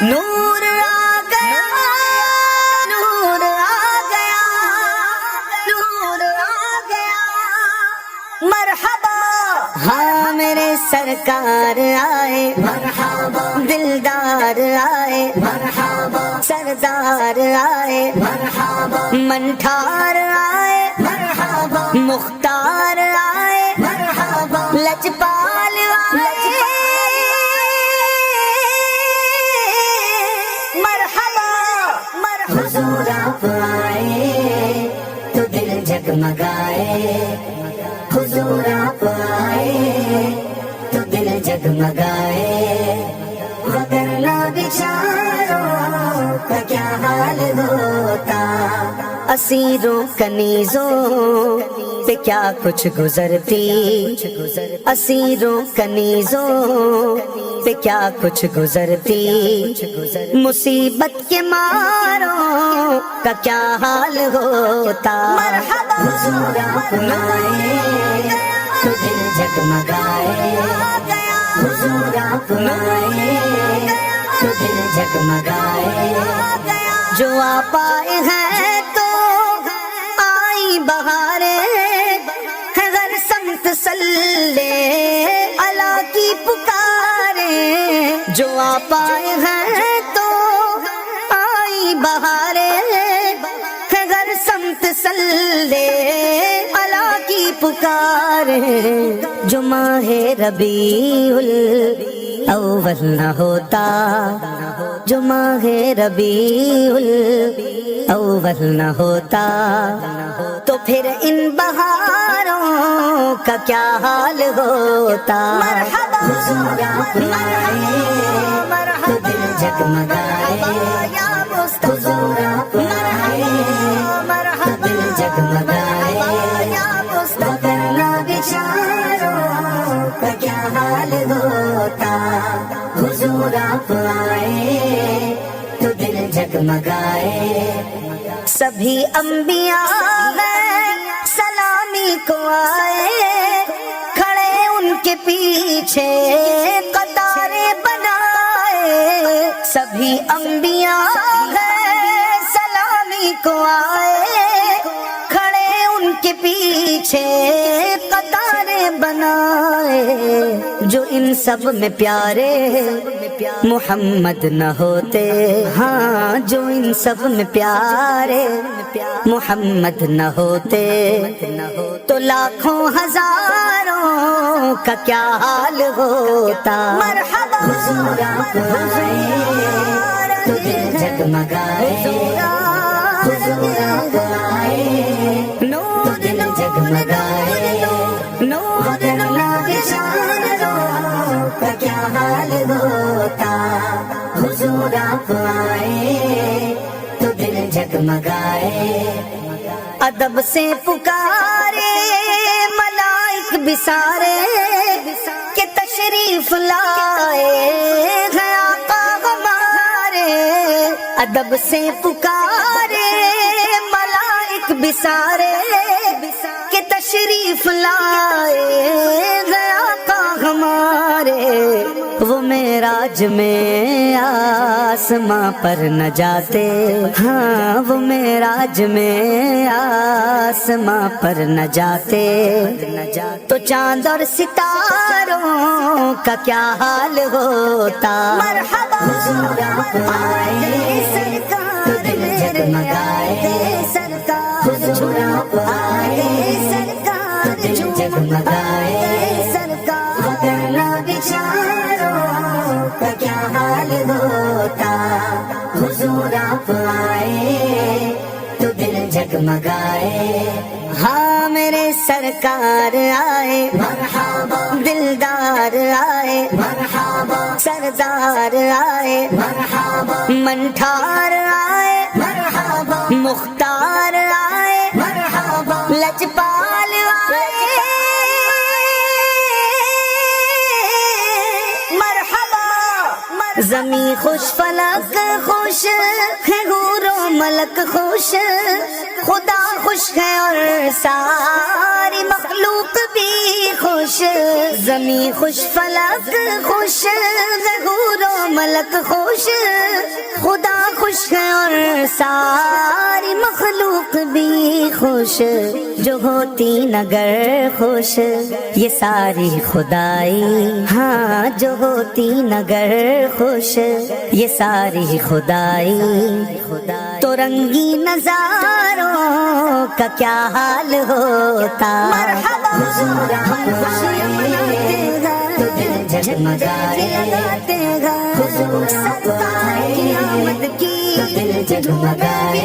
نور آ گیا، نور آ گیا، نور آ گیا، مرحبا ہاں میرے سرکار آئے، مرحبا دلدار آئے، مرحبا سردار آئے، مرحبا منٹھار آئے، مرحبا مختار آئے، مرحبا لجپال آئے، مرحبا مرحبا حضور آپ آئے تو دل جگمگائے، حضور آپ آئے تو دل جگمگائے، وگرنہ بیچاروں کا کیا حال ہوتا، اسیروں کنیزوں پہ کیا کچھ گزرتی، اسیروں کنیزوں پہ کیا کچھ گزرتی، مصیبت کے ماروں کا کیا حال ہوتا، مرحبا حضور آپ آئے تو دل جگمگائے، حضور آپ آئے تو دل جگمگائے، جو آپ آئے ہیں تو آئی بہاریں، ہے ہر سمت صلی اللہ کی پکاریں، جو آپ آئے ہیں تو آئی بہاریں، ہے ہر سمت صلی اللہ کی پکاریں، جو ماہ ربیع الاول نہ ہوتا، جو ماہ ربیع الاول نہ ہوتا، تو پھر ان بہاروں کا کیا حال ہوتا، مرحبا حضور آپ آئے تو دل جگمگائے، حضور آپ آئے تو دل جگمگائے، وگرنہ بیچاروں کا کیا حال ہوتا، حضور آپ آئے تو دل جگمگائے، سبھی انبیاء ہیں سلامی کو آئے، کھڑے ان کے پیچھے قطاریں بنائے، سبھی انبیاء ہیں سلامی کو آئے، کھڑے ان کے پیچھے قطاریں بنائے، جو ان سب میں پیارے محمد نہ ہوتے، ہاں جو ان سب میں پیارے محمد نہ ہوتے، تو لاکھوں ہزاروں کا کیا حال ہوتا، مرحبا حضور آپ آئے تو دل جگمگائے، حضور آپ آئے تو دل جگمگائے، وگرنہ بیچاروں کا کیا حال ہوتا، حضور آپ آئے تو دل جگمگائے، ادب سے پکارے ملائک بسارے کہ تشریف لائے ہیں آقا ہمارے، ادب سے پکارے ملائک بسارے کہ تشریف لائے ہیں آقا ہمارے، وہ معراج میں آسماں پر نہ جاتے، ہاں وہ معراج میں آسماں پر نہ جاتے، تو چاند اور ستاروں کا کیا حال ہوتا، مرحبا حضور آپ آئے تو دل جگمگائے، حضور آپ آئے تو دل جگمگائے، وگرنہ بیچاروں کا کیا حال ہوتا، حضور آپ آئے تو دل جگمگائے، ہاں میرے سرکار آئے، مرحبا دلدار آئے، مرحبا سردار آئے، مرحبا منٹھار آئے، مرحبا مختار آئے، مرحبا لجپال آئے، زمین خوش فلک خوش ہے، حور و ملک خوش، خدا خوش ہے اور ساری مخلوق بھی خوش، زمین خوش، فلک خوش، ظہور و ملک خوش، خدا خوش ہے اور ساری مخلوق بھی خوش، جو ہوتی نگر خوش یہ ساری خدائی، ہاں جو ہوتی نگر خوش یہ ساری خدائی، تو رنگی نظاروں کا کیا حال ہوتا، حضور آپ آئے تو دل جگمگائے، حضور آپ آئے تو دل جگمگائے،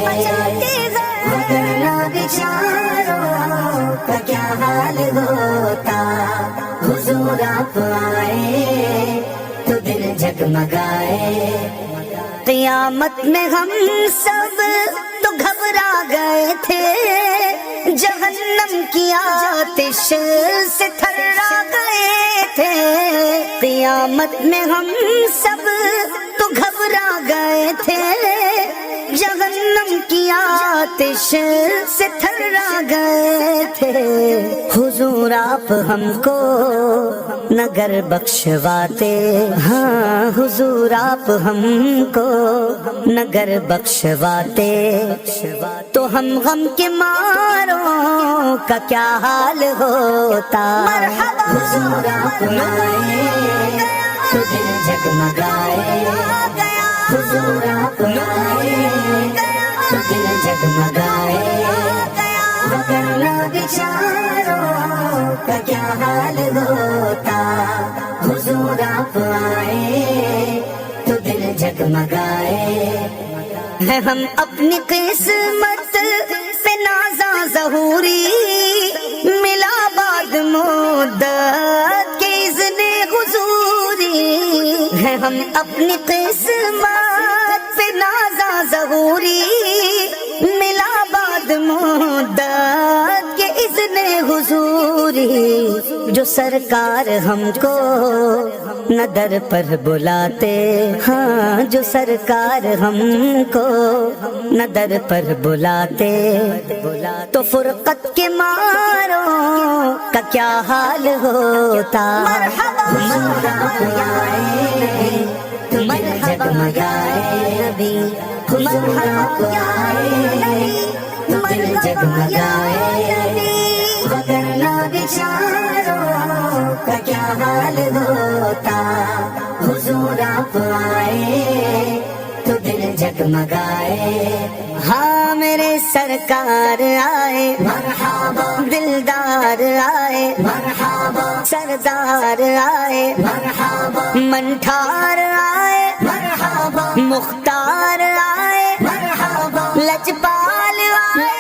ورنہ بیچاروں کا کیا حال ہوتا، حضور آپ آئے تو دل جگمگائے۔ قیامت میں ہم سب تو گھبرا گئے تھے، جہنم کی آتش سے تھرا گئے تھے، قیامت میں ہم سب تو گھبرا گئے تھے، جہنم کی آتش سے تھرا گئے تھے، حضور آپ ہم کو نگر بخشواتے، ہاں حضور آپ ہم کو نگر بخشواتے، تو ہم غم کے ماروں کا کیا حال ہوتا، حضور آپ آئے تو دل جگمگائے، حضور آپ آئے تو دل جگمگائے، ورنہ بیچاروں کا کیا حال ہوتا، حضور آپ آئے تو دل جگمگائے۔ ہے ہم اپنی قسمت سے نازا ظہوری، ملا بعد مدت کے اذن حضوری، ہے ہم اپنی قسمت سے نازا ظہوری، ملا بعد مدت کے اذن حضوری، جو سرکار ہم کو نہ در پر بلاتے، ہاں جو سرکار ہم کو نہ در پر بلاتے، تو فرقت کے ماروں کا کیا حال ہوتا، حضور آپ آئے تو دل جگمگائے نبی، حضور آپ آئے تو دل جگمگائے، ورنہ بیچاروں کا کیا حال ہوتا، حضور آپ آئے تو دل جگمگائے۔ ہاں میرے سرکار آئے مرحبا، دلدار آئے مرحبا، سردار آئے مرحبا، منٹھار آئے مرحبا، مختار آئے مرحبا، لجپال آئے